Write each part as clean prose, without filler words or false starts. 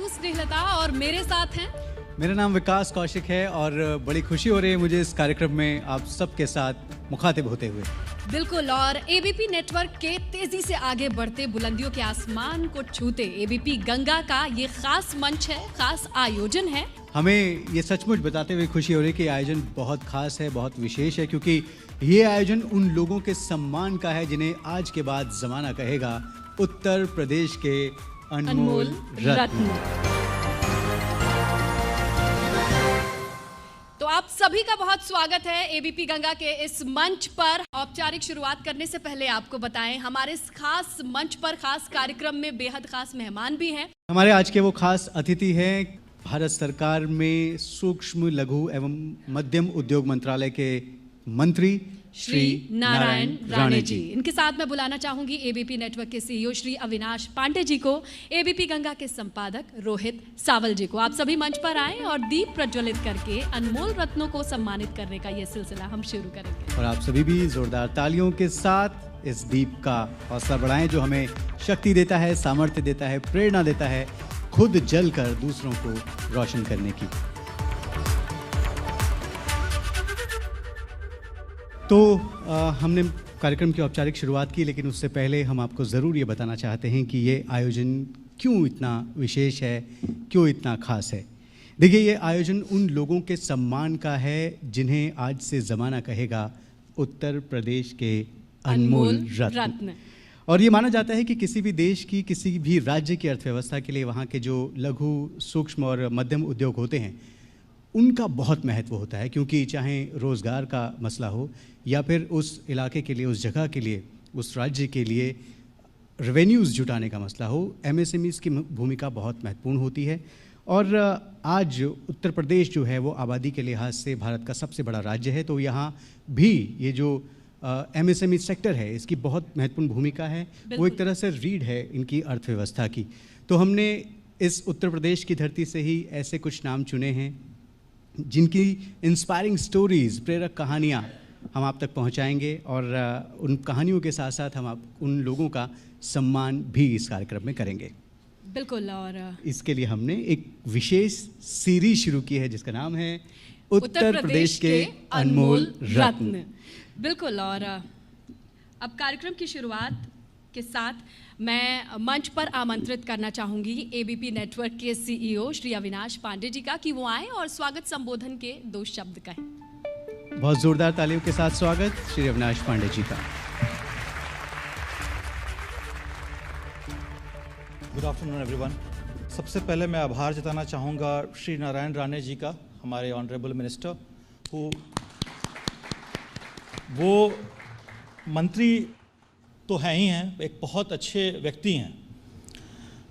हूँ स्नेहलता और मेरे साथ हैं। मेरा नाम विकास कौशिक है और बड़ी खुशी हो रही है मुझे इस कार्यक्रम में आप सबके साथ मुखातिब होते हुए। बिल्कुल, और एबीपी नेटवर्क के तेजी से आगे बढ़ते बुलंदियों के आसमान को छूते एबीपी गंगा का ये खास मंच है, खास आयोजन है। हमें ये सचमुच बताते हुए खुशी हो रही है कि आयोजन बहुत खास है, बहुत विशेष है, क्योंकि ये आयोजन उन लोगों के सम्मान का है जिन्हें आज के बाद जमाना कहेगा उत्तर प्रदेश के अनमोल रत्न। तो आप सभी का बहुत स्वागत है एबीपी गंगा के इस मंच पर। औपचारिक शुरुआत करने से पहले आपको बताएं, हमारे इस खास मंच पर, खास कार्यक्रम में बेहद खास मेहमान भी हैं। हमारे आज के वो खास अतिथि हैं भारत सरकार में सूक्ष्म लघु एवं मध्यम उद्योग मंत्रालय के मंत्री श्री नारायण राणे जी। इनके साथ मैं बुलाना चाहूंगी एबीपी नेटवर्क के सीईओ श्री अविनाश पांडे जी को, एबीपी गंगा के संपादक रोहित सावल जी को। आप सभी मंच पर आएं और दीप प्रज्वलित करके अनमोल रत्नों को सम्मानित करने का ये सिलसिला हम शुरू करेंगे। और आप सभी भी जोरदार तालियों के साथ इस दीप का हौसला बढ़ाएं जो हमें शक्ति देता है, सामर्थ्य देता है, प्रेरणा देता है खुद जलकर दूसरों को रोशन करने की। तो हमने कार्यक्रम की औपचारिक शुरुआत की, लेकिन उससे पहले हम आपको ज़रूर ये बताना चाहते हैं कि ये आयोजन क्यों इतना विशेष है, क्यों इतना खास है। देखिए, ये आयोजन उन लोगों के सम्मान का है जिन्हें आज से ज़माना कहेगा उत्तर प्रदेश के अनमोल रत्न। और ये माना जाता है कि किसी भी देश की, किसी भी राज्य की अर्थव्यवस्था के लिए वहाँ के जो लघु, सूक्ष्म और मध्यम उद्योग होते हैं उनका बहुत महत्व होता है, क्योंकि चाहे रोज़गार का मसला हो या फिर उस इलाके के लिए, उस जगह के लिए, उस राज्य के लिए रेवेन्यूज़ जुटाने का मसला हो, एमएसएमईज़ की भूमिका बहुत महत्वपूर्ण होती है। और आज उत्तर प्रदेश जो है वो आबादी के लिहाज से भारत का सबसे बड़ा राज्य है, तो यहाँ भी ये जो एमएसएमई सेक्टर है इसकी बहुत महत्वपूर्ण भूमिका है। वो एक तरह से रीढ़ है इनकी अर्थव्यवस्था की। तो हमने इस उत्तर प्रदेश की धरती से ही ऐसे कुछ नाम चुने हैं जिनकी इंस्पायरिंग स्टोरीज़, प्रेरक कहानियाँ हम आप तक पहुँचाएंगे, और उन कहानियों के साथ साथ हम आप उन लोगों का सम्मान भी इस कार्यक्रम में करेंगे। बिल्कुल, और इसके लिए हमने एक विशेष सीरीज शुरू की है जिसका नाम है उत्तर प्रदेश के अनमोल रत्न। बिल्कुल, और अब कार्यक्रम की शुरुआत के साथ मैं मंच पर आमंत्रित करना चाहूंगी एबीपी नेटवर्क के सीईओ श्री अविनाश पांडे जी का कि वो आए और स्वागत संबोधन के 2 शब्द कहें। बहुत जोरदार तालियों के साथ स्वागत श्री अविनाश पांडे जी का। Good afternoon everyone. सबसे पहले मैं आभार जताना चाहूँगा श्री नारायण राणे जी का, हमारे ऑनरेबल मिनिस्टर, वो मंत्री तो हैं ही हैं, एक बहुत अच्छे व्यक्ति हैं।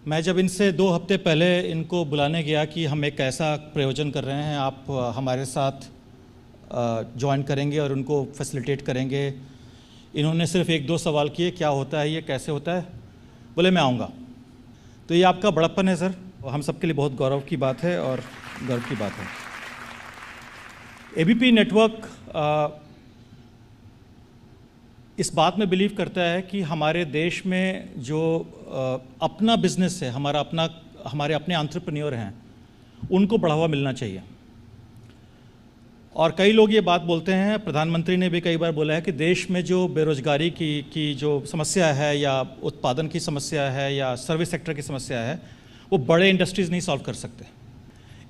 मैं जब इनसे 2 हफ्ते पहले इनको बुलाने गया कि हम एक ऐसा प्रयोजन कर रहे हैं, आप हमारे साथ ज्वाइन करेंगे और उनको फैसिलिटेट करेंगे, इन्होंने सिर्फ 1-2 सवाल किए, क्या होता है ये, कैसे होता है, बोले मैं आऊँगा। तो ये आपका बड़प्पन है सर, हम सबके लिए बहुत गौरव की बात है और गर्व की बात है। एबीपी नेटवर्क इस बात में बिलीव करता है कि हमारे देश में जो अपना बिजनेस है, हमारे अपने एंटरप्रेन्योर हैं, उनको बढ़ावा मिलना चाहिए। और कई लोग ये बात बोलते हैं, प्रधानमंत्री ने भी कई बार बोला है कि देश में जो बेरोजगारी की जो समस्या है, या उत्पादन की समस्या है, या सर्विस सेक्टर की समस्या है, वो बड़े इंडस्ट्रीज़ नहीं सॉल्व कर सकते।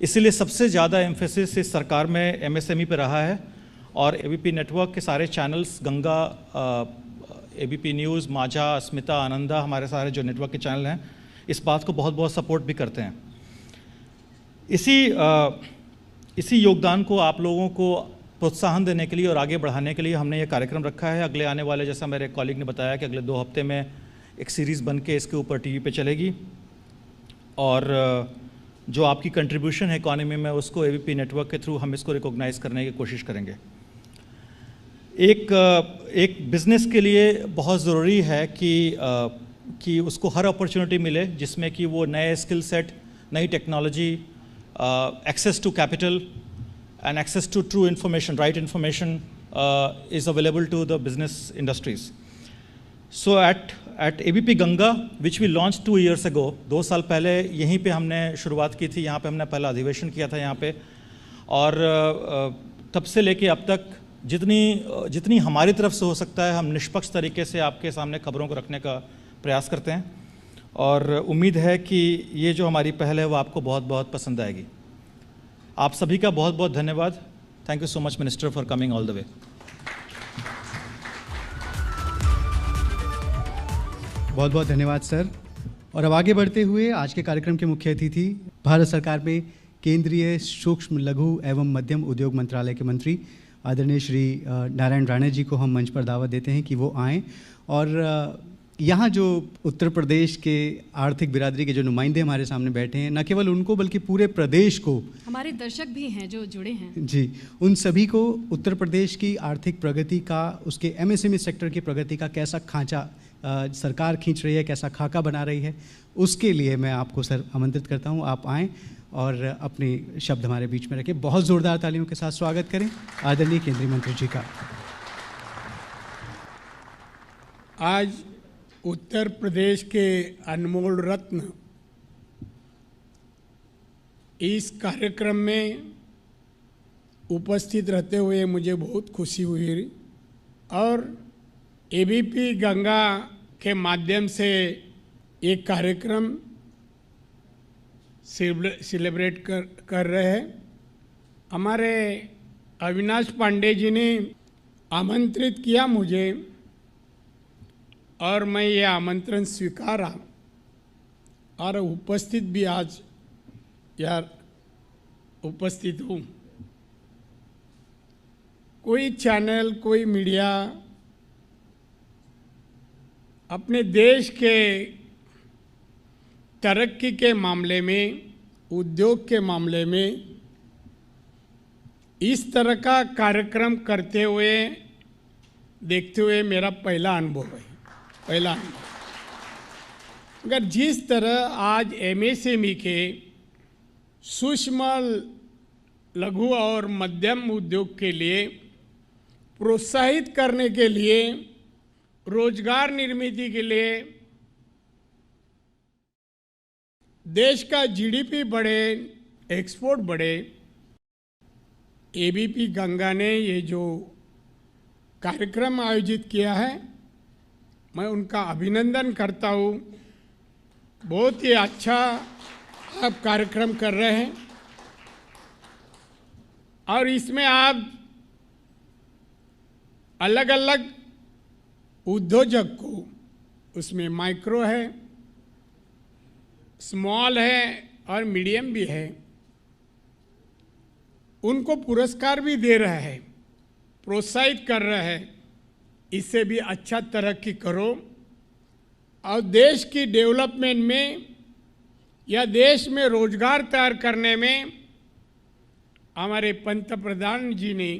इसीलिए सबसे ज़्यादा एम्फेसिस इस सरकार में एमएसएमई पे रहा है, और एबीपी नेटवर्क के सारे चैनल्स, गंगा, एबीपी न्यूज़, माझा, अस्मिता, आनंदा, हमारे सारे जो नेटवर्क के चैनल हैं, इस बात को बहुत बहुत सपोर्ट भी करते हैं। इसी योगदान को आप लोगों को प्रोत्साहन देने के लिए और आगे बढ़ाने के लिए हमने ये कार्यक्रम रखा है। अगले आने वाले, जैसा मेरे कॉलीग ने बताया कि अगले 2 हफ्ते में एक सीरीज़ बन के इसके ऊपर टीवी पे चलेगी, और जो आपकी कंट्रीब्यूशन है इकॉनमी में, उसको एबीपी नेटवर्क के थ्रू हम इसको रिकॉग्नाइज़ करने की कोशिश करेंगे। एक बिज़नेस के लिए बहुत ज़रूरी है कि उसको हर अपॉर्चुनिटी मिले जिसमें कि वो नए स्किल सेट, नई technology, access to capital and access to true information, right information is available to the business industries. So at ABP Ganga, which we launched 2 years ago, 2 साल पहले यहीं पे हमने शुरुआत की थी, यहाँ पे हमने पहला अधिवेशन किया था यहाँ पे, और तब से लेके अब तक जितनी हमारी तरफ से हो सकता है हम निष्पक्ष तरीके से आपके सामने खबरों को रखने का प्रयास करते हैं, और उम्मीद है कि ये जो हमारी पहल है वो आपको बहुत बहुत पसंद आएगी। आप सभी का बहुत बहुत धन्यवाद। Thank you so much minister for coming all the way. बहुत बहुत धन्यवाद सर। और अब आगे बढ़ते हुए आज के कार्यक्रम के मुख्य अतिथि भारत सरकार में केंद्रीय सूक्ष्म लघु एवं मध्यम उद्योग मंत्रालय के मंत्री आदरणीय श्री नारायण राणे जी को हम मंच पर दावत देते हैं कि वो आएँ और यहाँ जो उत्तर प्रदेश के आर्थिक बिरादरी के जो नुमाइंदे हमारे सामने बैठे हैं, न केवल उनको बल्कि पूरे प्रदेश को, हमारे दर्शक भी हैं जो जुड़े हैं जी, उन सभी को उत्तर प्रदेश की आर्थिक प्रगति का, उसके MSME सेक्टर की प्रगति का कैसा खांचा सरकार खींच रही है, कैसा खाका बना रही है, उसके लिए मैं आपको सर आमंत्रित करता हूँ, आप आएँ और अपने शब्द हमारे बीच में रखें। बहुत ज़ोरदार तालियों के साथ स्वागत करें आदरणीय केंद्रीय मंत्री जी का। आज उत्तर प्रदेश के अनमोल रत्न इस कार्यक्रम में उपस्थित रहते हुए मुझे बहुत खुशी हुई, और ABP गंगा के माध्यम से एक कार्यक्रम सेलिब्रेट कर रहे हैं। हमारे अविनाश पांडे जी ने आमंत्रित किया मुझे, और मैं ये आमंत्रण स्वीकारा और उपस्थित भी आज यार उपस्थित हूँ। कोई चैनल, कोई मीडिया अपने देश के तरक्की के मामले में, उद्योग के मामले में इस तरह का कार्यक्रम करते हुए, देखते हुए मेरा पहला अनुभव है। अगर जिस तरह आज MSME के सूक्ष्म लघु और मध्यम उद्योग के लिए प्रोत्साहित करने के लिए, रोजगार निर्मित के लिए, देश का GDP बढ़े, एक्सपोर्ट बढ़े, ABP गंगा ने ये जो कार्यक्रम आयोजित किया है, मैं उनका अभिनंदन करता हूँ। बहुत ही अच्छा आप कार्यक्रम कर रहे हैं, और इसमें आप अलग अलग उद्योजक को, उसमें माइक्रो है, स्मॉल है और मीडियम भी है, उनको पुरस्कार भी दे रहा है, प्रोत्साहित कर रहा है। इससे भी अच्छा तरक्की करो, और देश की डेवलपमेंट में या देश में रोजगार तैयार करने में हमारे पंतप्रधान जी ने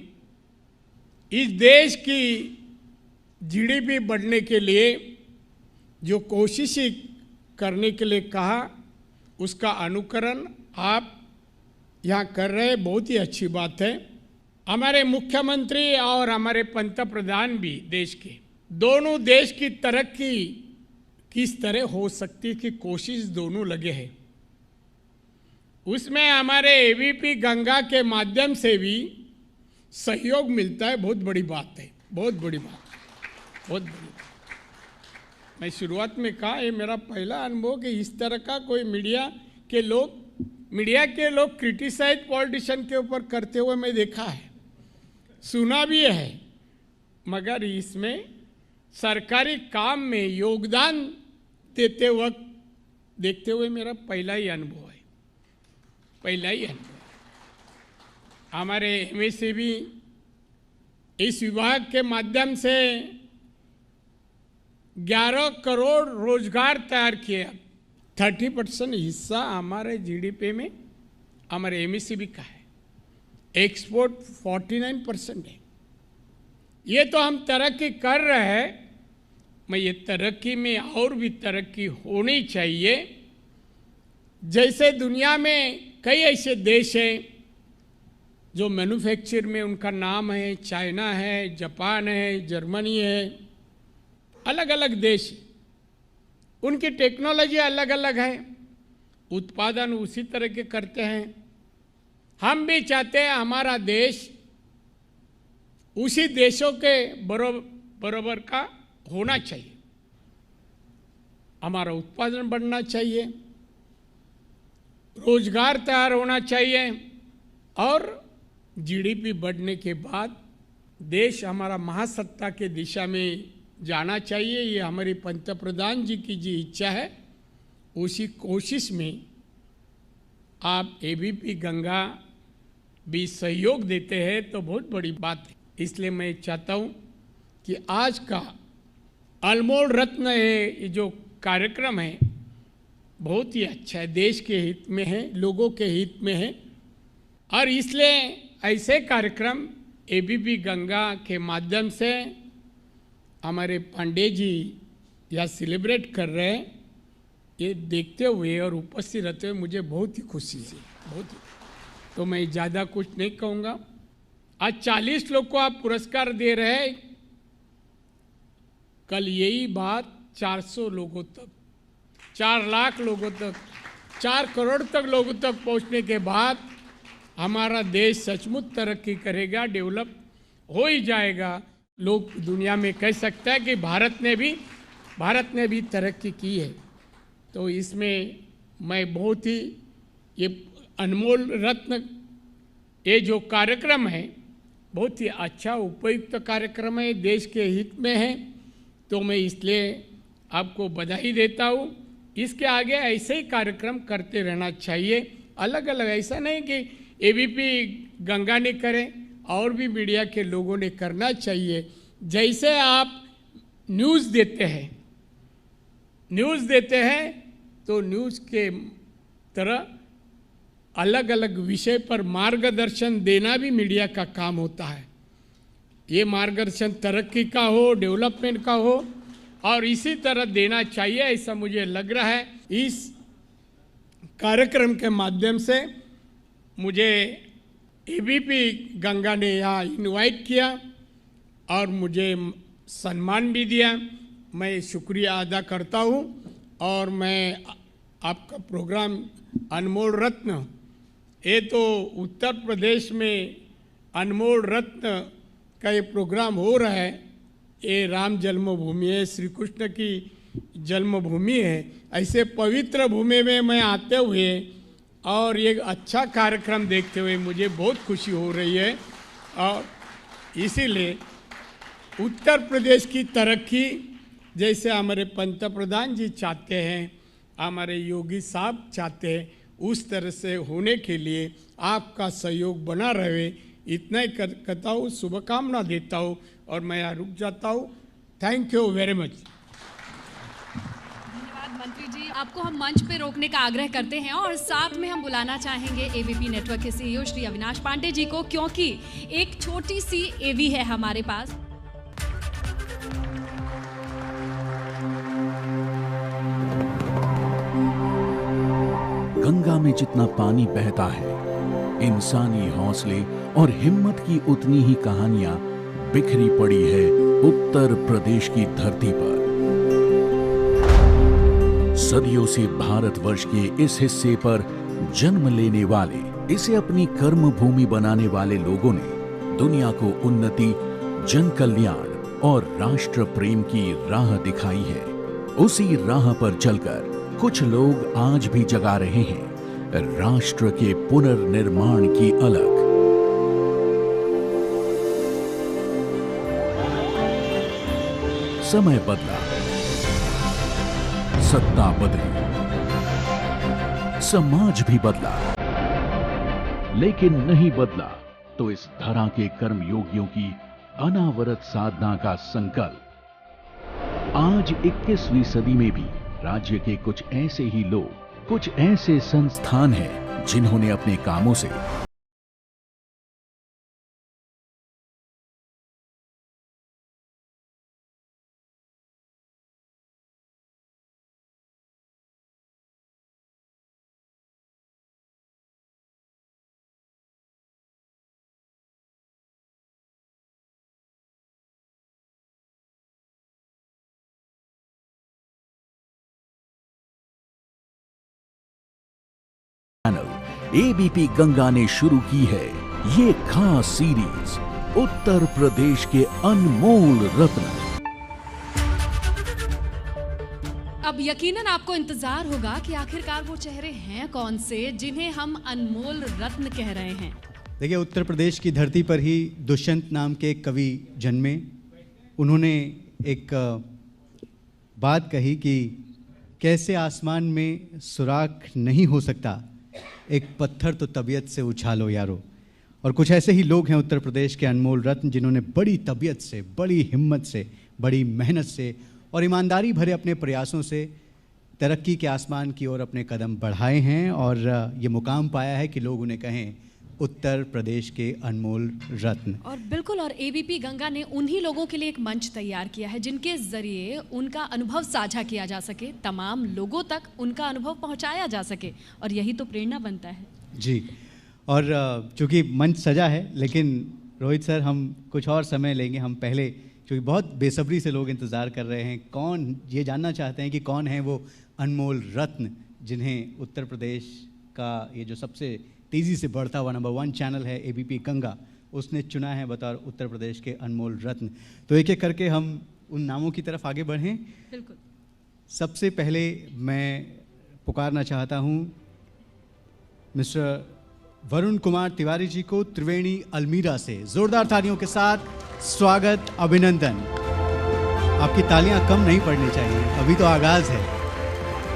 इस देश की GDP बढ़ने के लिए जो कोशिशें करने के लिए कहा, उसका अनुकरण आप यहाँ कर रहे हैं, बहुत ही अच्छी बात है। हमारे मुख्यमंत्री और हमारे पंतप्रधान भी देश के, दोनों देश की तरक्की किस तरह हो सकती है कि कोशिश दोनों लगे हैं। उसमें हमारे ABP गंगा के माध्यम से भी सहयोग मिलता है, बहुत बड़ी बात है, बहुत बड़ी बात, बहुत बड़ी बात। मैं शुरुआत में कहा, ये मेरा पहला अनुभव कि इस तरह का कोई मीडिया के लोग क्रिटिसाइज पॉलिटिशियन के ऊपर करते हुए मैं देखा है, सुना भी है, मगर इसमें सरकारी काम में योगदान देते वक्त देखते हुए मेरा पहला ही अनुभव है, पहला ही अनुभव। हमारे MSME इस विभाग के माध्यम से 11 करोड़ रोजगार तैयार किया। 30% हिस्सा हमारे GDP में हमारे MSME का है, एक्सपोर्ट 49% है। ये तो हम तरक्की कर रहे हैं, मैं ये तरक्की में और भी तरक्की होनी चाहिए। जैसे दुनिया में कई ऐसे देश हैं जो मैन्युफैक्चर में उनका नाम है, चाइना है, जापान है, जर्मनी है, अलग अलग देश, उनकी टेक्नोलॉजी अलग अलग है, उत्पादन उसी तरह के करते हैं। हम भी चाहते हैं हमारा देश उसी देशों के बराबर का होना चाहिए, हमारा उत्पादन बढ़ना चाहिए, रोजगार तैयार होना चाहिए और जीडीपी बढ़ने के बाद देश हमारा महासत्ता के दिशा में जाना चाहिए। ये हमारी पंतप्रधान जी की जी इच्छा है। उसी कोशिश में आप एबीपी गंगा भी सहयोग देते हैं तो बहुत बड़ी बात है। इसलिए मैं चाहता हूँ कि आज का अनमोल रत्न है, ये जो कार्यक्रम है बहुत ही अच्छा है, देश के हित में है, लोगों के हित में है। और इसलिए ऐसे कार्यक्रम एबीपी गंगा के माध्यम से हमारे पांडे जी यह सेलिब्रेट कर रहे हैं, ये देखते हुए और उपस्थित रहते हुए मुझे बहुत ही खुशी से, बहुत ही, तो मैं ज़्यादा कुछ नहीं कहूँगा। आज 40 लोग को आप पुरस्कार दे रहे हैं, कल यही बात 400 लोगों तक, 4 लाख लोगों तक, 4 करोड़ तक लोगों तक पहुंचने के बाद हमारा देश सचमुच तरक्की करेगा, डेवलप हो ही जाएगा। लोग दुनिया में कह सकता है कि भारत ने भी तरक्की की है। तो इसमें मैं बहुत ही ये अनमोल रत्न, ये जो कार्यक्रम है बहुत ही अच्छा उपयुक्त कार्यक्रम है, देश के हित में है, तो मैं इसलिए आपको बधाई देता हूँ। इसके आगे ऐसे ही कार्यक्रम करते रहना चाहिए, अलग अलग, ऐसा नहीं कि एबीपी गंगा ने करें, और भी मीडिया के लोगों ने करना चाहिए। जैसे आप न्यूज़ देते हैं तो न्यूज़ के तरह अलग अलग विषय पर मार्गदर्शन देना भी मीडिया का काम होता है। ये मार्गदर्शन तरक्की का हो, डेवलपमेंट का हो, और इसी तरह देना चाहिए, ऐसा मुझे लग रहा है। इस कार्यक्रम के माध्यम से मुझे एबीपी गंगा ने यहाँ इनवाइट किया और मुझे सम्मान भी दिया, मैं शुक्रिया अदा करता हूँ। और मैं आपका प्रोग्राम अनमोल रत्न, ये तो उत्तर प्रदेश में अनमोल रत्न का ये प्रोग्राम हो रहा है, ये राम जन्मभूमि है, श्री कृष्ण की जन्मभूमि है। ऐसे पवित्र भूमि में मैं आते हुए और ये अच्छा कार्यक्रम देखते हुए मुझे बहुत खुशी हो रही है। और इसीलिए उत्तर प्रदेश की तरक्की जैसे हमारे पंतप्रधान जी चाहते हैं, हमारे योगी साहब चाहते हैं, उस तरह से होने के लिए आपका सहयोग बना रहे, इतना ही कहता हूँ, शुभकामना देता हूँ और मैं यहाँ रुक जाता हूँ। Thank you very much. धन्यवाद मंत्री जी, आपको हम मंच पे रोकने का आग्रह करते हैं और साथ में हम बुलाना चाहेंगे एबीपी नेटवर्क के सीईओ श्री अविनाश पांडे जी को, क्योंकि एक छोटी सी एवी है हमारे पास। गंगा में जितना पानी बहता है, इंसानी हौसले और हिम्मत की उतनी ही कहानियां बिखरी पड़ी है उत्तर प्रदेश की धरती पर। सदियों से भारतवर्ष के इस हिस्से पर जन्म लेने वाले, इसे अपनी कर्म भूमि बनाने वाले लोगों ने दुनिया को उन्नति, जन कल्याण और राष्ट्र प्रेम की राह दिखाई है। उसी राह पर चलकर कुछ लोग आज भी जगा रहे हैं राष्ट्र के पुनर्निर्माण की अलख। समय बदला, सत्ता बदली, समाज भी बदला, लेकिन नहीं बदला तो इस धरा के कर्मयोगियों की अनावरत साधना का संकल्प। आज 21वीं सदी में भी राज्य के कुछ ऐसे ही लोग, कुछ ऐसे संस्थान हैं जिन्होंने अपने कामों से एबीपी गंगा ने शुरू की है ये खास सीरीज उत्तर प्रदेश के अनमोल रत्न। अब यकीनन आपको इंतजार होगा कि आखिरकार वो चेहरे हैं कौन से जिन्हें हम अनमोल रत्न कह रहे हैं। देखिए, उत्तर प्रदेश की धरती पर ही दुष्यंत नाम के एक कवि जन्मे। उन्होंने एक बात कही कि कैसे आसमान में सुराख नहीं हो सकता, एक पत्थर तो तबीयत से उछालो यारो। और कुछ ऐसे ही लोग हैं उत्तर प्रदेश के अनमोल रत्न, जिन्होंने बड़ी तबीयत से, बड़ी हिम्मत से, बड़ी मेहनत से और ईमानदारी भरे अपने प्रयासों से तरक्की के आसमान की ओर अपने कदम बढ़ाए हैं और ये मुकाम पाया है कि लोग उन्हें कहें उत्तर प्रदेश के अनमोल रत्न। और बिल्कुल, और एबीपी गंगा ने उन्हीं लोगों के लिए एक मंच तैयार किया है जिनके जरिए उनका अनुभव साझा किया जा सके, तमाम लोगों तक उनका अनुभव पहुंचाया जा सके, और यही तो प्रेरणा बनता है। जी, और चूँकि मंच सजा है, लेकिन रोहित सर हम कुछ और समय लेंगे। हम पहले, क्योंकि बहुत बेसब्री से लोग इंतज़ार कर रहे हैं, कौन, ये जानना चाहते हैं कि कौन है वो अनमोल रत्न जिन्हें उत्तर प्रदेश का ये जो सबसे तेज़ी से बढ़ता हुआ नंबर 1 चैनल है एबीपी गंगा, उसने चुना है बतौर उत्तर प्रदेश के अनमोल रत्न। तो एक एक करके हम उन नामों की तरफ आगे बढ़ें। बिल्कुल। सबसे पहले मैं पुकारना चाहता हूँ मिस्टर वरुण कुमार तिवारी जी को त्रिवेणी अल्मीरा से। जोरदार तालियों के साथ स्वागत, अभिनंदन। आपकी तालियां कम नहीं पड़नी चाहिए, अभी तो आगाज है।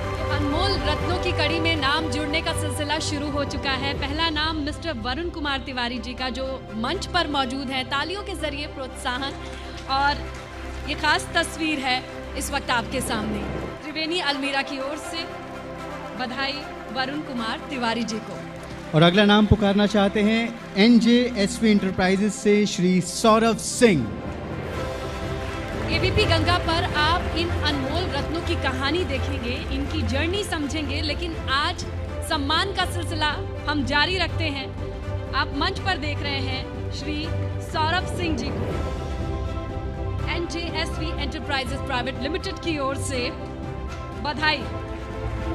तो अनमोल रत्नों की कड़ी में नाम जुड़ने का सिलसिला शुरू हो चुका है। पहला नाम मिस्टर वरुण कुमार तिवारी जी का, जो मंच पर मौजूद है। तालियों के जरिए प्रोत्साहन, और ये खास तस्वीर है इस वक्त आपके सामने। त्रिवेणी अल्मीरा की ओर से बधाई वरुण कुमार तिवारी जी को। और अगला नाम पुकारना चाहते हैं एनजेएसवी इंटरप्राइजेज से श्री सौरभ सिंह। एबीपी गंगा पर आप इन अनमोल रत्नों की कहानी देखेंगे, इनकी जर्नी समझेंगे, लेकिन आज सम्मान का सिलसिला हम जारी रखते हैं। आप मंच पर देख रहे हैं श्री सौरभ सिंह जी को एनजेएसवी एंटरप्राइजेज प्राइवेट लिमिटेड की ओर से बधाई।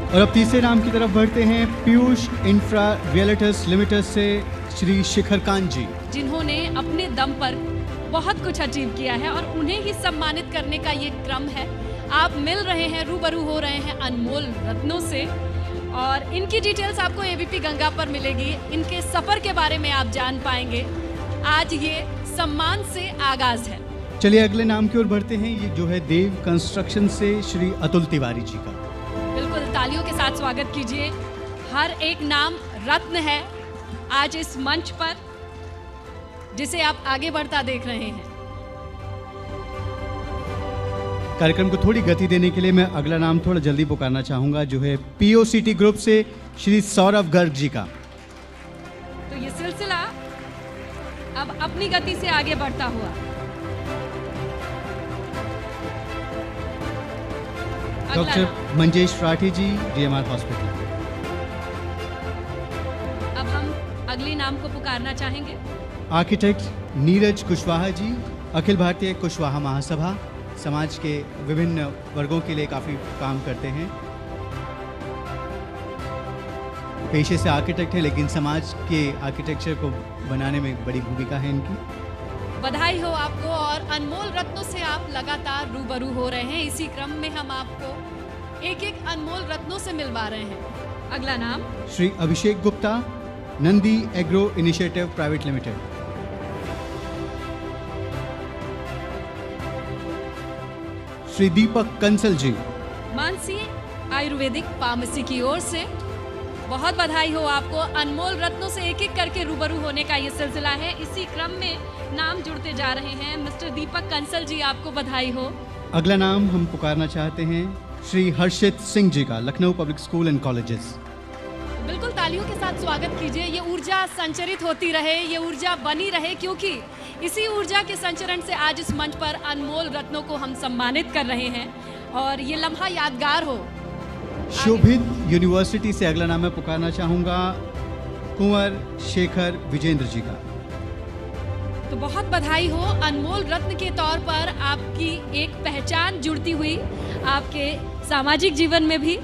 और अब तीसरे नाम की तरफ बढ़ते हैं पीयूष इंफ्रा रियल्टर्स लिमिटेड से श्री शिखर कांत जी, जिन्होंने अपने दम पर बहुत कुछ अचीव किया है और उन्हें ही सम्मानित करने का ये क्रम है। आप मिल रहे हैं, रूबरू हो रहे हैं अनमोल रत्नों से, और इनकी डिटेल्स आपको एबीपी गंगा पर मिलेगी। इनके सफर के बारे में आप जान पाएंगे। आज ये सम्मान से आगाज है। चलिए अगले नाम की ओर बढ़ते हैं। ये जो है देव कंस्ट्रक्शन से श्री अतुल तिवारी जी का। बिल्कुल, तालियों के साथ स्वागत कीजिए। हर एक नाम रत्न है आज इस मंच पर, जिसे आप आगे बढ़ता देख रहे हैं। कार्यक्रम को थोड़ी गति देने के लिए मैं अगला नाम थोड़ा जल्दी पुकारना चाहूंगा, जो है पीओसीटी ग्रुप से श्री सौरभ गर्ग जी का। तो ये सिलसिला अब अपनी गति से आगे बढ़ता हुआ। डॉक्टर मंजेश राठी जी, डीएमआर हॉस्पिटल। अब हम अगले नाम को पुकारना चाहेंगे। आर्किटेक्ट नीरज कुशवाहा जी, अखिल भारतीय कुशवाहा महासभा, समाज के विभिन्न वर्गों के लिए काफ़ी काम करते हैं। पेशे से आर्किटेक्ट हैं, लेकिन समाज के आर्किटेक्चर को बनाने में बड़ी भूमिका है इनकी। बधाई हो आपको, और अनमोल रत्नों से आप लगातार रूबरू हो रहे हैं। इसी क्रम में हम आपको एक एक अनमोल रत्नों से मिलवा रहे हैं। अगला नाम Shri Abhishek Gupta, Nandi Agro Initiative Private Limited. Shri Deepak Kansal ji, Mansi Ayurvedic Pharmacy की ओर से बहुत बधाई हो आपको। अनमोल रत्नों से एक एक करके रूबरू होने का ये सिलसिला है। इसी क्रम में नाम जुड़ते जा रहे हैं। मिस्टर दीपक कंसल जी, आपको बधाई हो। अगला नाम हम पुकारना चाहते हैं श्री हर्षित सिंह जी का, Lucknow public school and colleges. बिल्कुल, तालियों के साथ स्वागत कीजिए। ये ऊर्जा संचरित होती रहे, ये ऊर्जा बनी रहे, क्योंकि इसी ऊर्जा के संचरण से आज इस मंच पर अनमोल रत्नों को हम सम्मानित कर रहे हैं, और ये लम्हा यादगार हो। शोभित यूनिवर्सिटी से अगला नाम मैं पुकारना चाहूंगा कुंवर शेखर विजेंद्र जी का। तो बहुत बधाई हो। अनमोल रत्न के तौर पर आपकी एक पहचान जुड़ती हुई आपके सामाजिक जीवन में भी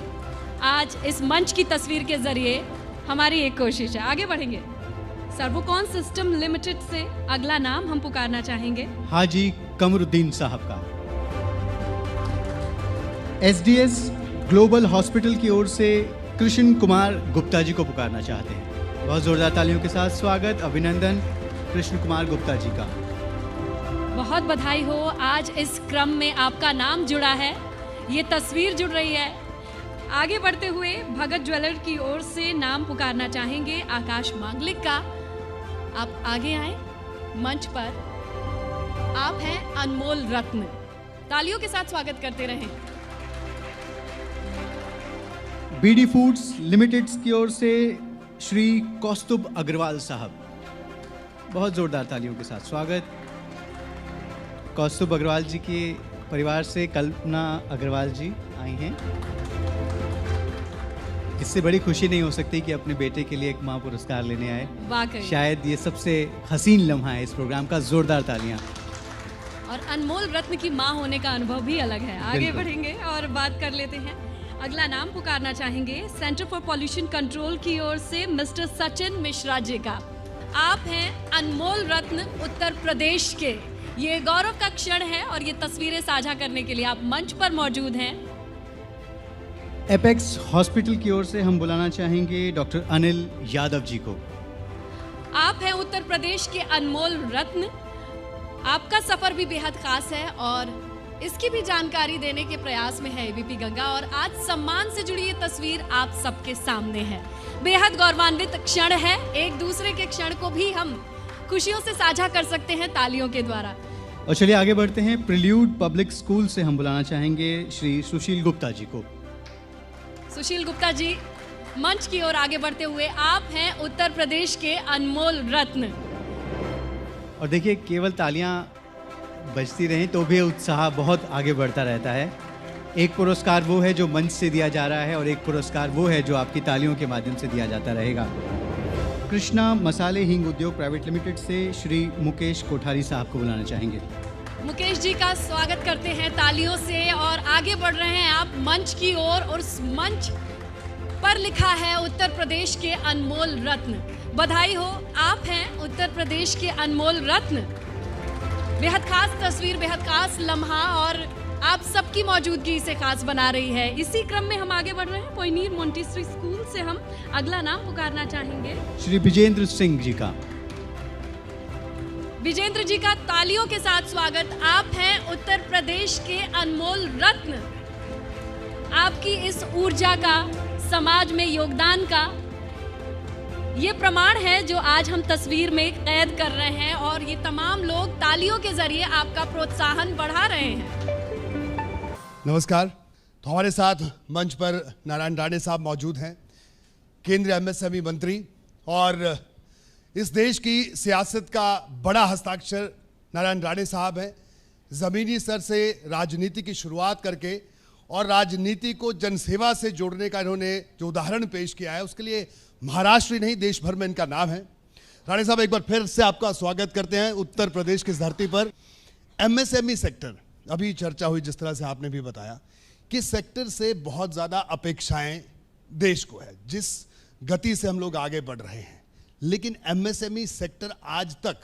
आज इस मंच की तस्वीर के जरिए हमारी एक कोशिश है। आगे बढ़ेंगे। सर्वोकॉन सिस्टम लिमिटेड से अगला नाम हम पुकारना चाहेंगे हाजी कमरुद्दीन साहब का। एसडीएस ग्लोबल हॉस्पिटल की ओर से कृष्ण कुमार गुप्ता जी को पुकारना चाहते हैं। बहुत जोरदार तालियों के साथ स्वागत, अभिनंदन कृष्ण कुमार गुप्ता जी का। बहुत बधाई हो, आज इस क्रम में आपका नाम जुड़ा है, ये तस्वीर जुड़ रही है। आगे बढ़ते हुए भगत ज्वेलर की ओर से नाम पुकारना चाहेंगे आकाश मांगलिक का। आप आगे आए मंच पर। आप हैं अनमोल रत्न। तालियों के साथ स्वागत करते रहें। बीडी फूड्स लिमिटेड की ओर से श्री कौस्तुभ अग्रवाल साहब। बहुत जोरदार तालियों के साथ स्वागत। कौस्तुभ अग्रवाल जी के परिवार से कल्पना अग्रवाल जी आई हैं। इससे बड़ी खुशी नहीं हो सकती कि अपने बेटे के लिए एक माँ पुरस्कार लेने आए। वाकई शायद ये सबसे हसीन लम्हा है इस प्रोग्राम का। जोरदार तालियां। और अनमोल रत्न की माँ होने का अनुभव भी अलग है। आगे बिल्कुल। बढ़ेंगे और बात कर लेते हैं। अगला नाम पुकारना चाहेंगे सेंटर फॉर पॉल्यूशन कंट्रोल की ओर से मिस्टर सचिन मिश्रा जी का। आप हैं अनमोल रत्न उत्तर प्रदेश के। ये गौरव का क्षण है और ये तस्वीरें साझा करने के लिए आप मंच पर मौजूद हैं। एपेक्स हॉस्पिटल की ओर से हम बुलाना चाहेंगे डॉक्टर अनिल यादव जी को। आप हैं उत्तर प्रदेश के अनमोल रत्न। आपका सफर भी बेहद खास है और इसकी भी जानकारी देने के प्रयास में है एबीपी गंगा। और आज सम्मान से जुड़ी ये तस्वीर आप सबके सामने है। बेहद गौरवान्वित क्षण है। एक दूसरे के क्षण को भी हम खुशियों से साझा कर सकते हैं तालियों के द्वारा। और चलिए आगे बढ़ते हैं। प्रिल्यूड पब्लिक स्कूल से हम बुलाना चाहेंगे श्री सुशील गुप्ता जी को। सुशील गुप्ता जी मंच की ओर आगे बढ़ते हुए, आप हैं उत्तर प्रदेश के अनमोल रत्न। और देखिए, केवल तालियां बजती रहें तो भी उत्साह बहुत आगे बढ़ता रहता है। एक पुरस्कार वो है जो मंच से दिया जा रहा है और एक पुरस्कार वो है जो आपकी तालियों के माध्यम से दिया जाता रहेगा। कृष्णा मसाले हींग उद्योग प्राइवेट लिमिटेड से श्री मुकेश कोठारी साहब को बुलाना चाहेंगे। मुकेश जी का स्वागत करते हैं तालियों से और आगे बढ़ रहे हैं आप मंच की ओर। और उस मंच पर लिखा है उत्तर प्रदेश के अनमोल रत्न। बधाई हो, आप हैं उत्तर प्रदेश के अनमोल रत्न। बेहद खास तस्वीर, बेहद खास लम्हा और आप सबकी मौजूदगी इसे खास बना रही है। इसी क्रम में हम आगे बढ़ रहे हैं। पोइनीर मोंटेसरी स्कूल से हम अगला नाम पुकारना चाहेंगे श्री विजेंद्र सिंह जी का। विजेंद्र जी का तालियों के साथ स्वागत। आप हैं उत्तर प्रदेश के अनमोल रत्न। आपकी इस ऊर्जा का, समाज में योगदान का ये प्रमाण है जो आज हम तस्वीर में कैद कर रहे हैं और ये तमाम लोग तालियों के जरिए आपका प्रोत्साहन बढ़ा रहे हैं। नमस्कार। तो हमारे साथ मंच पर नारायण राणे साहब मौजूद हैं, केंद्रीय एमएसएमई मंत्री। और इस देश की सियासत का बड़ा हस्ताक्षर नारायण राणे साहब हैं। ज़मीनी स्तर से राजनीति की शुरुआत करके और राजनीति को जनसेवा से जोड़ने का इन्होंने जो उदाहरण पेश किया है, उसके लिए महाराष्ट्र ही नहीं देश भर में इनका नाम है। राणे साहब, एक बार फिर से आपका स्वागत करते हैं उत्तर प्रदेश की धरती पर। एमएसएमई सेक्टर, अभी चर्चा हुई जिस तरह से आपने भी बताया कि सेक्टर से बहुत ज़्यादा अपेक्षाएं देश को है, जिस गति से हम लोग आगे बढ़ रहे हैं, लेकिन एमएसएमई सेक्टर आज तक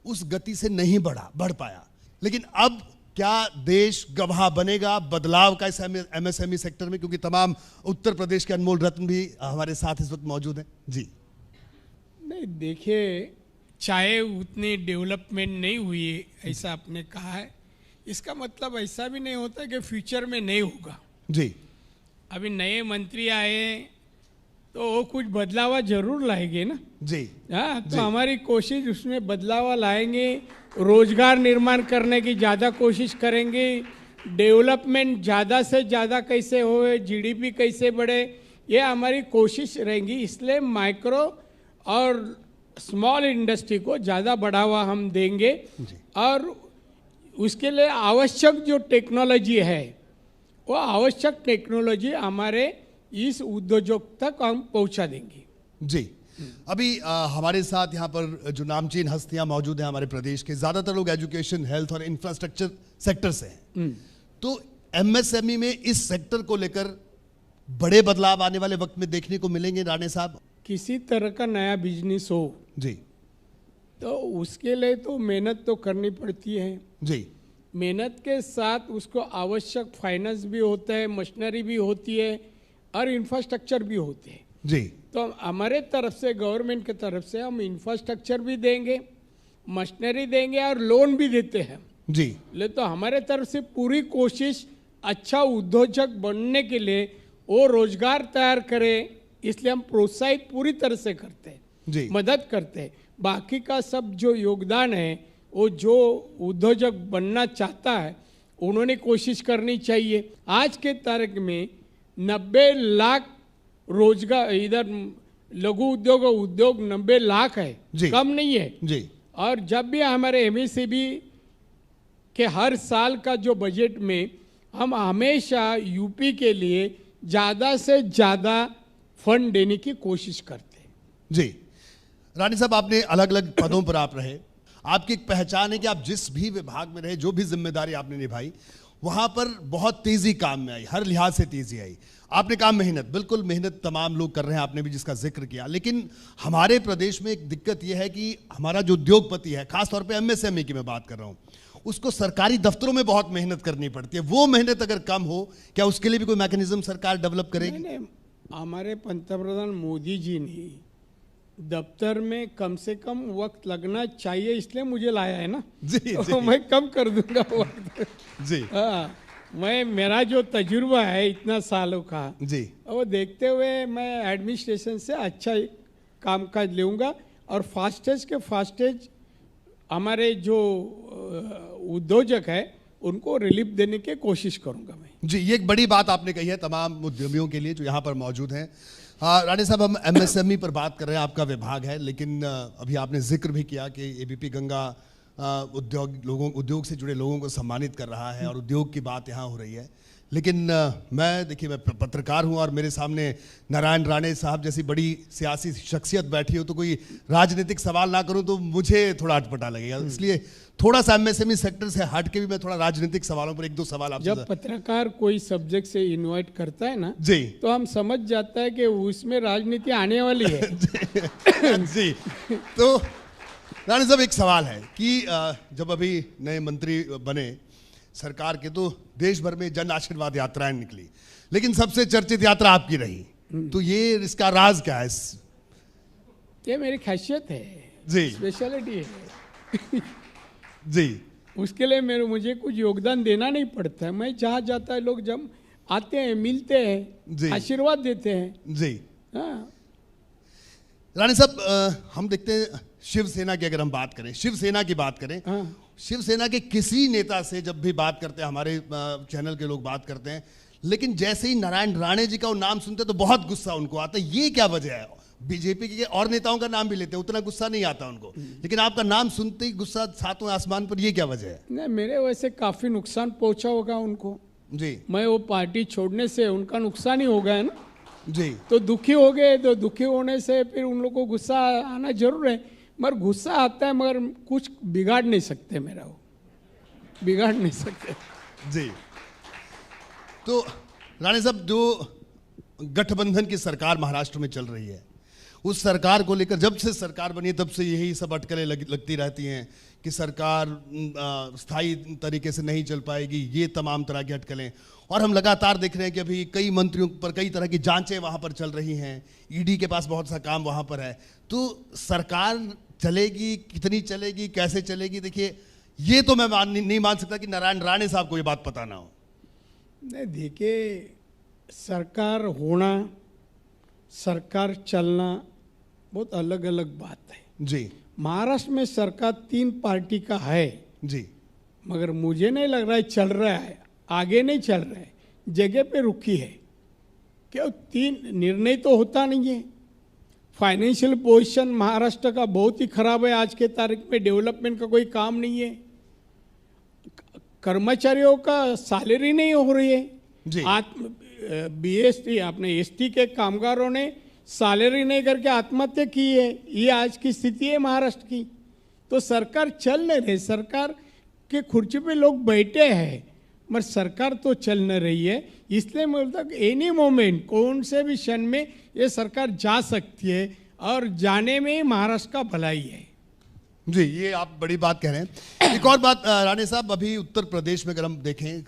उस गति से नहीं बढ़ पाया। लेकिन अब क्या देश गवाह बनेगा बदलाव का इस एमएसएमई सेक्टर में? क्योंकि तमाम उत्तर प्रदेश के अनमोल रत्न भी हमारे साथ इस वक्त मौजूद हैं। जी नहीं, देखिए, चाहे उतनी डेवलपमेंट नहीं हुई ऐसा आपने कहा है, इसका मतलब ऐसा भी नहीं होता कि फ्यूचर में नहीं होगा। जी, अभी नए मंत्री आए तो वो कुछ बदलाव जरूर लाएंगे ना। जी हाँ, जी। तो हमारी कोशिश उसमें बदलाव लाएंगे, रोजगार निर्माण करने की ज़्यादा कोशिश करेंगे, डेवलपमेंट ज़्यादा से ज़्यादा कैसे होए, जीडीपी कैसे बढ़े, ये हमारी कोशिश रहेंगी। इसलिए माइक्रो और स्मॉल इंडस्ट्री को ज़्यादा बढ़ावा हम देंगे और उसके लिए आवश्यक जो टेक्नोलॉजी है वो आवश्यक टेक्नोलॉजी हमारे इस उद्योगों तक हम पहुंचा देंगे। जी, अभी हमारे साथ यहाँ पर जो नामचीन हस्तियाँ मौजूद हैं हमारे प्रदेश के, ज़्यादातर लोग एजुकेशन, हेल्थ और इंफ्रास्ट्रक्चर सेक्टर से हैं। तो एमएसएमई में इस सेक्टर को लेकर बड़े बदलाव आने वाले वक्त में देखने को मिलेंगे राणे साहब? किसी तरह का नया बिजनेस हो जी तो उसके लिए तो मेहनत तो करनी पड़ती है। जी मेहनत के साथ उसको आवश्यक फाइनेंस भी होता है, मशीनरी भी होती है और इंफ्रास्ट्रक्चर भी होते हैं। जी तो हमारे तरफ से, गवर्नमेंट की तरफ से हम इंफ्रास्ट्रक्चर भी देंगे, मशीनरी देंगे और लोन भी देते हैं। जी ले तो हमारे तरफ से पूरी कोशिश अच्छा उद्योजक बनने के लिए वो रोजगार तैयार करे, इसलिए हम प्रोत्साहित पूरी तरह से करते हैं, जी मदद करते हैं। बाकी का सब जो योगदान है वो जो उद्योजक बनना चाहता है उन्होंने कोशिश करनी चाहिए। आज के तारीख में 90 लाख रोजगार, इधर लघु उद्योग 90 लाख है, जी। कम नहीं है। जी और जब भी हमारे एमएसएमई के हर साल का जो बजट में हम हमेशा यूपी के लिए ज़्यादा से ज़्यादा फंड देने की कोशिश करते हैं। जी रानी साहब, आपने अलग अलग पदों पर आप रहे, आपकी एक पहचान है कि आप जिस भी विभाग में रहे, जो भी जिम्मेदारी आपने निभाई, वहां पर बहुत तेजी काम में आई, हर लिहाज से तेजी आई। आपने कहा मेहनत, बिल्कुल मेहनत तमाम लोग कर रहे हैं, आपने भी जिसका जिक्र किया। लेकिन हमारे प्रदेश में एक दिक्कत यह है कि हमारा जो उद्योगपति है, खासतौर पे एमएसएमई की मैं बात कर रहा हूं, उसको सरकारी दफ्तरों में बहुत मेहनत करनी पड़ती है। वो मेहनत अगर कम हो, क्या उसके लिए भी कोई मैकेनिज्म सरकार डेवलप करेगी? नहीं, हमारे पंतप्रधान मोदी जी ने दफ्तर में कम से कम वक्त लगना चाहिए, इसलिए मुझे लाया है ना। जी, तो जी। मैं कम कर दूंगा वक्त। जी हाँ, मैं, मेरा जो तजुर्बा है इतना सालों का, जी वो देखते हुए मैं एडमिनिस्ट्रेशन से अच्छा कामकाज लूँगा और फास्टेज के फास्टेज हमारे जो उद्योजक है उनको रिलीफ देने की कोशिश करूँगा मैं। जी, ये एक बड़ी बात आपने कही है तमाम उद्यमियों के लिए जो यहाँ पर मौजूद हैं। रानी साहब, हम एमएसएमई पर बात कर रहे हैं, आपका विभाग है, लेकिन अभी आपने जिक्र भी किया कि एबीपी गंगा उद्योग से जुड़े लोगों को सम्मानित कर रहा है और उद्योग की बात यहाँ हो रही है। लेकिन मैं पत्रकार हूँ और मेरे सामने नारायण राणे साहब जैसी बड़ी सियासी शख्सियत बैठी हो, तो कोई राजनीतिक सवाल ना करूँ तो मुझे थोड़ा अटपटा लगेगा। इसलिए थोड़ा सा एमएसएमई सेक्टर से हट के भी मैं थोड़ा राजनीतिक सवालों पर एक दो सवाल आपसे। जब पत्रकार कोई सब्जेक्ट से इनवाइट करता है ना जी, तो हम समझ जाता है कि उसमें राजनीति आने वाली है। जी, तो राणे साहब, एक सवाल है कि जब अभी नए मंत्री बने सरकार के, तो देश भर में जन आशीर्वाद यात्राएं निकली, लेकिन सबसे चर्चित यात्रा आपकी रही। तो ये इसका राज क्या है? ये मेरी खासियत है जी, स्पेशलिटी है। जी उसके लिए मुझे कुछ योगदान देना नहीं पड़ता है। मैं जहाँ जाता है लोग जब आते हैं, मिलते जी। हैं, आशीर्वाद देते हैं। जी हाँ, राणे साहब, हम देखते हैं शिवसेना की, अगर हम बात करें, शिवसेना की बात करें, हाँ। शिवसेना के किसी नेता से जब भी बात करते हैं, हमारे चैनल के लोग बात करते हैं, लेकिन जैसे ही नारायण राणे जी का वो नाम सुनते तो बहुत गुस्सा उनको आता है। ये क्या वजह है? बीजेपी के और नेताओं का नाम भी लेते हैं, उतना गुस्सा नहीं आता उनको, लेकिन आपका नाम सुनते ही गुस्सा सातवें आसमान पर। ये क्या वजह है? नहीं, मेरे वैसे काफी नुकसान पहुंचा होगा उनको। जी मैं वो पार्टी छोड़ने से उनका नुकसान ही हो गया है ना। जी तो दुखी हो गए, तो दुखी होने से फिर उन लोगों को गुस्सा आना जरूर है, मगर गुस्सा आता है, मगर कुछ बिगाड़ नहीं सकते, मेरा वो बिगाड़ नहीं सकते। जी, तो राणे साहब, जो गठबंधन की सरकार महाराष्ट्र में चल रही है, उस सरकार को लेकर जब से सरकार बनी है तब से यही सब अटकलें लगती रहती हैं कि सरकार स्थायी तरीके से नहीं चल पाएगी, ये तमाम तरह की अटकलें। और हम लगातार देख रहे हैं कि अभी कई मंत्रियों पर कई तरह की जांचें वहाँ पर चल रही हैं, ईडी के पास बहुत सा काम वहाँ पर है। तो सरकार चलेगी, कितनी चलेगी, कैसे चलेगी? देखिए, ये तो मैं नहीं मान सकता कि नारायण राणे साहब को ये बात पता ना हो। नहीं, देखिए, सरकार होना, सरकार चलना बहुत अलग अलग बात है। जी महाराष्ट्र में सरकार 3 पार्टी का है, जी मगर मुझे नहीं लग रहा है चल रहा है, आगे नहीं चल रहा है, जगह पे रुकी है। क्यों? 3 निर्णय तो होता नहीं है। फाइनेंशियल पोजीशन महाराष्ट्र का बहुत ही खराब है आज के तारीख में, डेवलपमेंट का कोई काम नहीं है, कर्मचारियों का सैलरी नहीं हो रही है। जी बीएसटी अपने एसटी के कामगारों ने सैलरी नहीं करके आत्महत्या की है। ये आज की स्थिति है महाराष्ट्र की। तो सरकार चल नहीं रही, सरकार के खुर्ची पे लोग बैठे हैं, मगर सरकार तो चल न रही है। इसलिए मैं बोलता हूँ एनी मोमेंट कौन से भी क्षण में ये सरकार जा सकती है और जाने में ही महाराष्ट्र का भलाई है। जी, ये आप बड़ी बात कह रहे हैं। एक और बात राणे साहब, अभी उत्तर प्रदेश में अगर हम देखें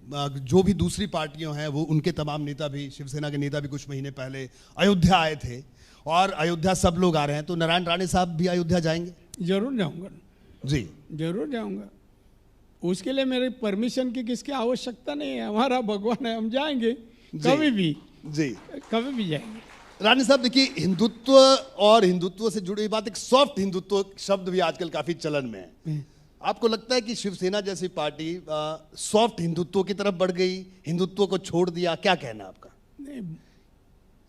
जो भी दूसरी पार्टियां हैं वो उनके तमाम नेता भी, शिवसेना के नेता भी कुछ महीने पहले अयोध्या आए थे और अयोध्या सब लोग आ रहे हैं, तो नारायण राणे साहब भी अयोध्या जाएंगे? जरूर जाऊंगा जी, जरूर जाऊंगा। उसके लिए मेरे परमिशन की किसकी आवश्यकता नहीं है, हमारा भगवान है, हम जाएंगे कभी भी। जी, कभी भी जाएंगे। राणे साहब देखिए, हिंदुत्व और हिंदुत्व से जुड़ी बात, एक सॉफ्ट हिंदुत्व शब्द भी आजकल काफी चलन में है। आपको लगता है कि शिवसेना जैसी पार्टी सॉफ्ट हिंदुत्व की तरफ बढ़ गई, हिंदुत्व को छोड़ दिया? क्या कहना है आपका?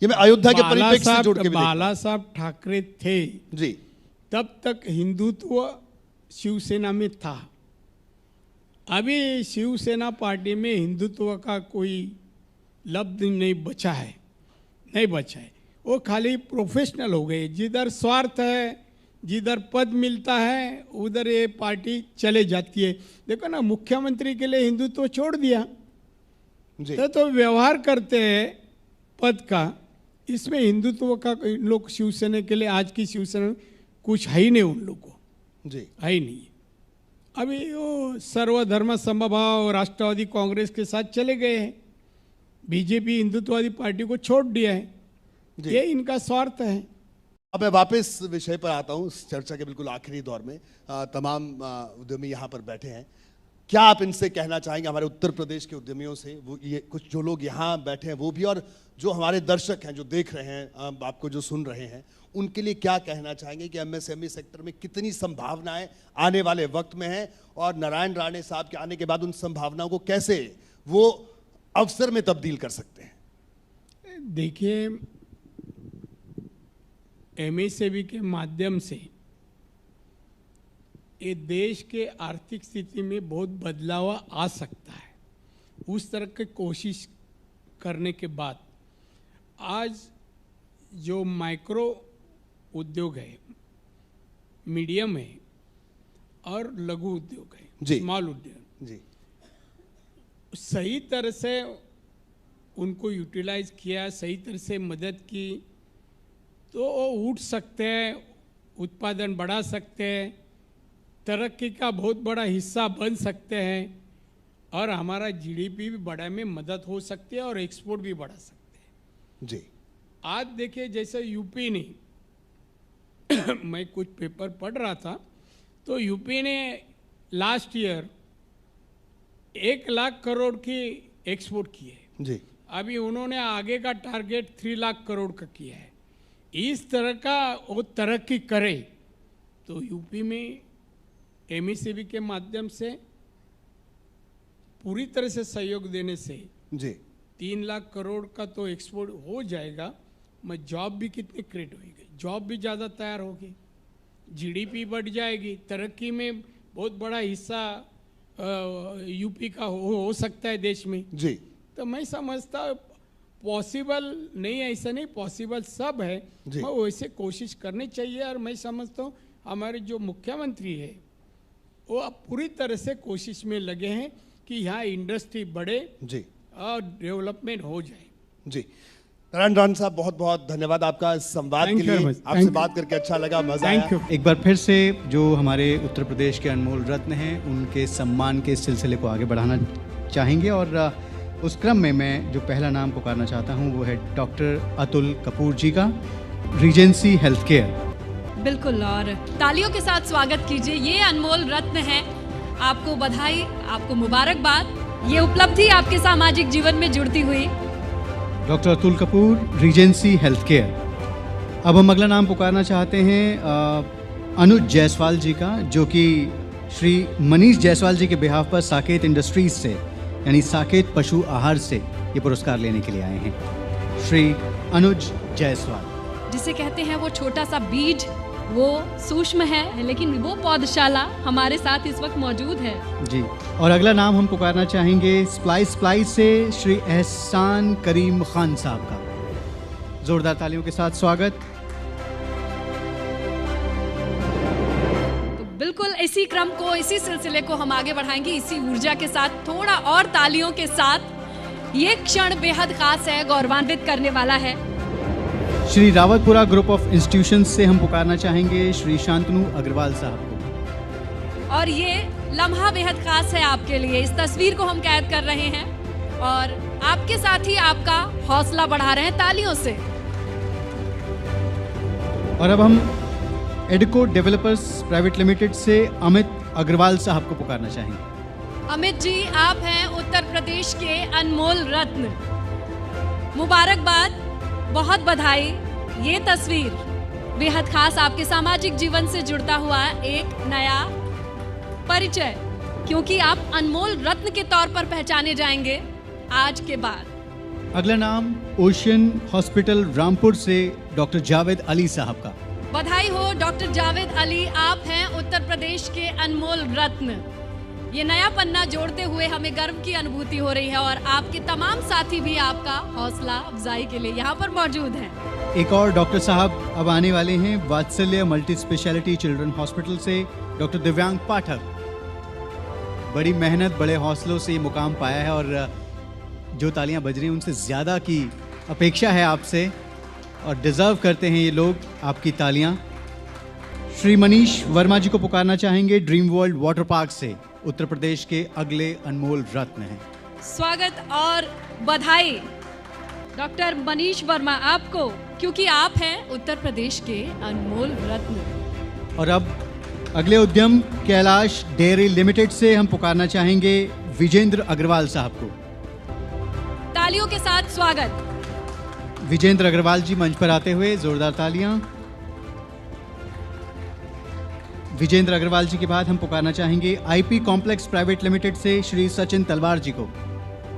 ये मैं अयोध्या के परिप्रेक्ष्य से जोड़ के भी बाला साहब ठाकरे थे जी, तब तक हिंदुत्व शिवसेना में था। अभी शिवसेना पार्टी में हिंदुत्व का कोई लफ्ज नहीं बचा है, नहीं बचा है। वो खाली प्रोफेशनल हो गए। जिधर स्वार्थ है, जिधर पद मिलता है, उधर ये पार्टी चले जाती है। देखो ना, मुख्यमंत्री के लिए हिंदुत्व छोड़ दिया जी, तो व्यवहार करते हैं पद का। इसमें हिंदुत्व का इन लोग शिवसेना के लिए, आज की शिवसेना में कुछ है ही नहीं, उन लोगों को जी, है ही नहीं। अभी वो सर्वधर्म समभाव राष्ट्रवादी कांग्रेस के साथ चले गए हैं। बीजेपी हिंदुत्ववादी पार्टी को छोड़ दिया है। जी। ये इनका स्वार्थ है। अब मैं वापस विषय पर आता हूँ, इस चर्चा के बिल्कुल आखिरी दौर में। तमाम उद्यमी यहाँ पर बैठे हैं, क्या आप इनसे कहना चाहेंगे, हमारे उत्तर प्रदेश के उद्यमियों से? वो ये कुछ जो लोग यहाँ बैठे हैं वो भी, और जो हमारे दर्शक हैं जो देख रहे हैं, आपको जो सुन रहे हैं, उनके लिए क्या कहना चाहेंगे कि एमएसएमई सेक्टर में कितनी संभावनाएं आने वाले वक्त में हैं, और नारायण राणे साहब के आने के बाद उन संभावनाओं को कैसे वो अवसर में तब्दील कर सकते हैं? देखिए, एमएसएमई के माध्यम से ये देश के आर्थिक स्थिति में बहुत बदलाव आ सकता है। उस तरह की कोशिश करने के बाद आज जो माइक्रो उद्योग है, मीडियम है और लघु उद्योग है, जी, स्मॉल उद्योग जी, सही तरह से उनको यूटिलाइज किया, सही तरह से मदद की, तो वो उठ सकते हैं, उत्पादन बढ़ा सकते हैं, तरक्की का बहुत बड़ा हिस्सा बन सकते हैं, और हमारा जीडीपी भी बढ़ाने में मदद हो सकती है और एक्सपोर्ट भी बढ़ा सकते हैं। जी, आज देखिए, जैसे यूपी ने मैं कुछ पेपर पढ़ रहा था, तो यूपी ने लास्ट ईयर 1 लाख करोड़ की एक्सपोर्ट की है। जी, अभी उन्होंने आगे का टारगेट 3 लाख करोड़ का किया है। इस तरह का वो तरक्की करे तो यूपी में एमएसएमई के माध्यम से पूरी तरह से सहयोग देने से जी, 3 लाख करोड़ का तो एक्सपोर्ट हो जाएगा। मैं जॉब भी कितनी क्रिएट होगी, जॉब भी ज़्यादा तैयार होगी, जीडीपी बढ़ जाएगी, तरक्की में बहुत बड़ा हिस्सा यूपी का हो सकता है देश में। जी, तो मैं समझता पॉसिबल नहीं है, ऐसा नहीं, पॉसिबल सब है। जी। मैं वैसे कोशिश करनी चाहिए, और मैं समझता हूँ हमारे जो मुख्यमंत्री है वो अब पूरी तरह से कोशिश में लगे हैं कि यहाँ इंडस्ट्री बढ़े जी, और डेवलपमेंट हो जाए। जी। नारायण राणे साहब, बहुत बहुत धन्यवाद आपका इस संवाद Thank के you very लिए। much. आपसे Thank बात करके अच्छा लगा, मजा आया। Thank you. एक बार फिर से जो हमारे उत्तर प्रदेश के अनमोल रत्न हैं, उनके सम्मान के सिलसिले को आगे बढ़ाना चाहेंगे, और उस क्रम में मैं जो पहला नाम पुकारना चाहता हूं वो है डॉक्टर अतुल कपूर जी का, रीजेंसी हेल्थ केयर। बिल्कुल, और तालियों के साथ स्वागत कीजिए। ये अनमोल रत्न हैं। आपको बधाई, आपको मुबारकबाद। ये उपलब्धि आपके सामाजिक जीवन में जुड़ती हुई। Doctor Atul Kapoor, Regency health care. अब हम अगला नाम पुकारना चाहते हैं अनुज जायसवाल जी का, जो कि श्री मनीष जायसवाल जी के बिहाफ पर साकेत इंडस्ट्रीज से, यानी साकेत पशु आहार से ये पुरस्कार लेने के लिए आए हैं। श्री अनुज जायसवाल, जिसे कहते हैं वो छोटा सा बीज, वो सूक्ष्म है, लेकिन वो पौधशाला हमारे साथ इस वक्त मौजूद है। जी। और अगला नाम हम पुकारना चाहेंगे स्प्लाइस से श्री एहसान करीम खान साहब का। जोरदार तालियों के साथ स्वागत। तो बिल्कुल इसी क्रम को, इसी सिलसिले को हम आगे बढ़ाएंगे इसी ऊर्जा के साथ, थोड़ा और तालियों के साथ। ये क्षण बेहद खास है, गौरवान्वित करने वाला है। Shri Rawatpura group of institutions से हम पुकारना चाहेंगे श्री शांतनु अग्रवाल साहब को। और ये लम्हा बेहद खास है आपके लिए। इस तस्वीर को हम कैद कर रहे हैं और आपके साथ ही आपका हौसला बढ़ा रहे हैं तालियों से। और अब हम एडको डेवलपर्स प्राइवेट लिमिटेड से अमित अग्रवाल साहब को पुकारना चाहेंगे। अमित जी, आप हैं उत्तर प्रदेश के अनमोल रत्न। मुबारकबाद, बहुत बधाई। ये तस्वीर बेहद खास, आपके सामाजिक जीवन से जुड़ता हुआ एक नया परिचय, क्योंकि आप अनमोल रत्न के तौर पर पहचाने जाएंगे आज के बाद। अगला नाम ओशियन हॉस्पिटल रामपुर से डॉक्टर जावेद अली साहब का। बधाई हो डॉक्टर जावेद अली, आप हैं उत्तर प्रदेश के अनमोल रत्न। ये नया पन्ना जोड़ते हुए हमें गर्व की अनुभूति हो रही है और आपके तमाम साथी भी आपका हौसला अफजाई के लिए यहाँ पर मौजूद हैं। एक और डॉक्टर साहब अब आने वाले हैं वात्सल्य मल्टी स्पेशलिटी चिल्ड्रन हॉस्पिटल से, डॉक्टर दिव्यांग पाठक। बड़ी मेहनत, बड़े हौसलों से ये मुकाम पाया है और जो तालियां बज रही हैं उनसे ज़्यादा की अपेक्षा है आपसे और डिज़र्व करते हैं ये लोग आपकी तालियां। श्री मनीष वर्मा जी को पुकारना चाहेंगे ड्रीम वर्ल्ड वाटर पार्क से, उत्तर प्रदेश के अगले अनमोल रत्न हैं। स्वागत और बधाई डॉक्टर मनीष वर्मा आपको, क्योंकि आप हैं उत्तर प्रदेश के अनमोल रत्न। और अब अगले उद्यम कैलाश डेयरी लिमिटेड से हम पुकारना चाहेंगे विजेंद्र अग्रवाल साहब को। तालियों के साथ स्वागत। विजेंद्र अग्रवाल जी मंच पर आते हुए जोरदार तालियां। विजेंद्र अग्रवाल जी के बाद हम पुकारना चाहेंगे आईपी कॉम्प्लेक्स प्राइवेट लिमिटेड से श्री सचिन तलवार जी को।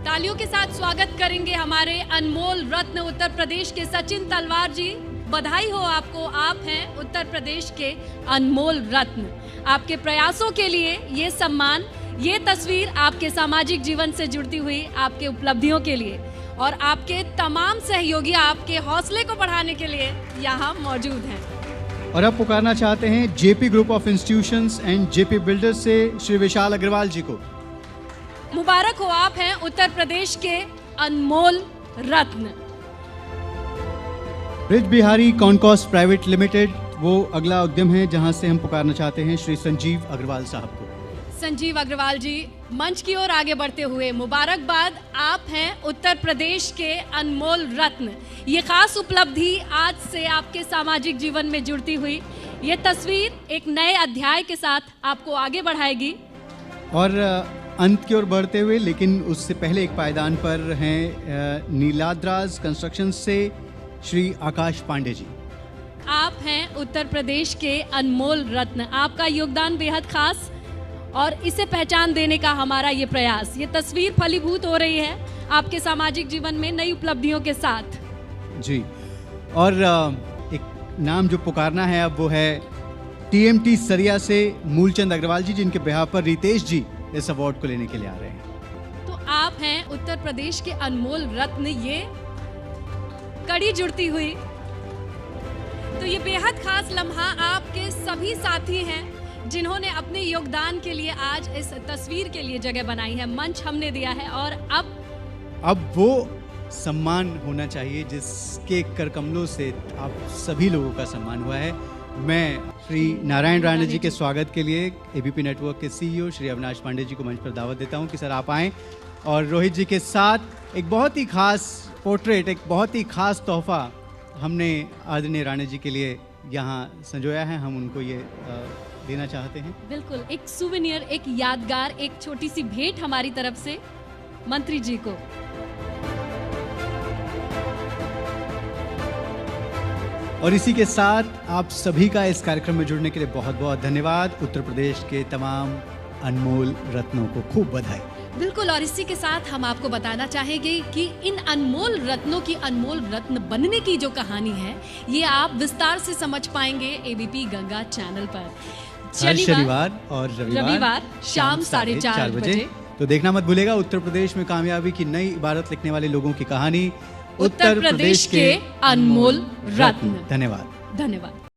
तालियों के साथ स्वागत करेंगे हमारे अनमोल रत्न उत्तर प्रदेश के सचिन तलवार जी। बधाई हो आपको, आप हैं उत्तर प्रदेश के अनमोल रत्न। आपके प्रयासों के लिए ये सम्मान, ये तस्वीर आपके सामाजिक जीवन से जुड़ती हुई आपके उपलब्धियों के लिए और आपके तमाम सहयोगी आपके हौसले को बढ़ाने के लिए यहाँ मौजूद हैं। और अब पुकारना चाहते हैं JP group of institutions and JP builders से श्री विशाल अग्रवाल जी को। मुबारक हो, आप हैं उत्तर प्रदेश के अनमोल रत्न। ब्रिज बिहारी कॉनकॉस प्राइवेट लिमिटेड वो अगला उद्यम है जहां से हम पुकारना चाहते हैं श्री संजीव अग्रवाल साहब को। संजीव अग्रवाल जी मंच की ओर आगे बढ़ते हुए मुबारकबाद, आप हैं उत्तर प्रदेश के अनमोल रत्न। ये खास उपलब्धि आज से आपके सामाजिक जीवन में जुड़ती हुई ये तस्वीर एक नए अध्याय के साथ आपको आगे बढ़ाएगी। और अंत की ओर बढ़ते हुए, लेकिन उससे पहले एक पायदान पर हैं नीलाद्राज कंस्ट्रक्शन से श्री आकाश पांडे जी। आप हैं उत्तर प्रदेश के अनमोल रत्न। आपका योगदान बेहद खास और इसे पहचान देने का हमारा ये प्रयास, ये तस्वीर फलीभूत हो रही है आपके सामाजिक जीवन में नई उपलब्धियों के साथ जी। और एक नाम जो पुकारना है अब वो है टीएमटी सरिया से मूलचंद अग्रवाल जी, जिनके बिहाफ पर रितेश जी इस अवार्ड को लेने के लिए आ रहे हैं। तो आप हैं उत्तर प्रदेश के अनमोल रत्न। ये कड़ी जुड़ती हुई, तो ये बेहद खास लम्हा आपके सभी साथी हैं जिन्होंने अपने योगदान के लिए आज इस तस्वीर के लिए जगह बनाई है, मंच हमने दिया है। और अब वो सम्मान होना चाहिए जिसके कर कमलों से आप सभी लोगों का सम्मान हुआ है। मैं श्री नारायण राणे जी के स्वागत के लिए एबीपी नेटवर्क के सीईओ श्री अविनाश पांडे जी को मंच पर दावत देता हूं कि सर आप आएँ और रोहित जी के साथ एक बहुत ही खास पोर्ट्रेट, एक बहुत ही खास तोहफा हमने आदरणीय राणे जी के लिए यहाँ संजोया है, हम उनको ये देना चाहते हैं। बिल्कुल एक सुवेनियर, एक यादगार, एक छोटी सी भेंट हमारी तरफ से मंत्री जी को। और इसी के साथ आप सभी का इस कार्यक्रम में जुड़ने के लिए बहुत बहुत धन्यवाद। उत्तर प्रदेश के तमाम अनमोल रत्नों को खूब बधाई। बिल्कुल, और इसी के साथ हम आपको बताना चाहेंगे कि इन अनमोल रत्नों की अनमोल रत्न बनने की जो कहानी है ये आप विस्तार से समझ पाएंगे एबीपी गंगा चैनल पर हर शनिवार और रविवार शाम 4:30 बजे। तो देखना मत भूलेगा उत्तर प्रदेश में कामयाबी की नई इबारत लिखने वाले लोगों की कहानी, उत्तर प्रदेश के अनमोल रत्न। धन्यवाद। धन्यवाद।